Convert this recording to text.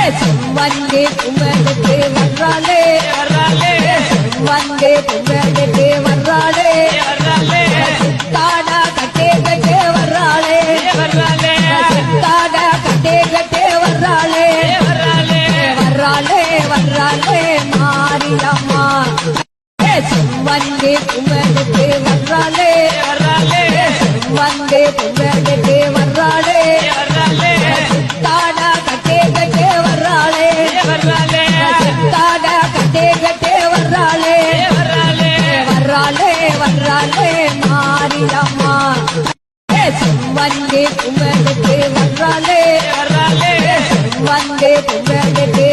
வந்தே கும்பலுக்கு வர்றாளே வந்தே கும்பலுக்கு வர்றாளே தாடா கட்டே கட்டே வர்றாளே தாடா கட்டே கட்டே வர்றாளே வர்றாளே வர்றாளே மாரியம்மா வந்தே கும்பலுக்கு வர்றாளே வந்தே கும்பலுக்கு வர்றாளே தாடா கட்டே கட்டே வர்றாளே தாடா கட்டே கட்டே வர்றாளே வர்றாளே வர்றாளே மாரியம்மா வந்தே கும்பலுக்கு வர்றாளே வந்தே கும்பலுக்கு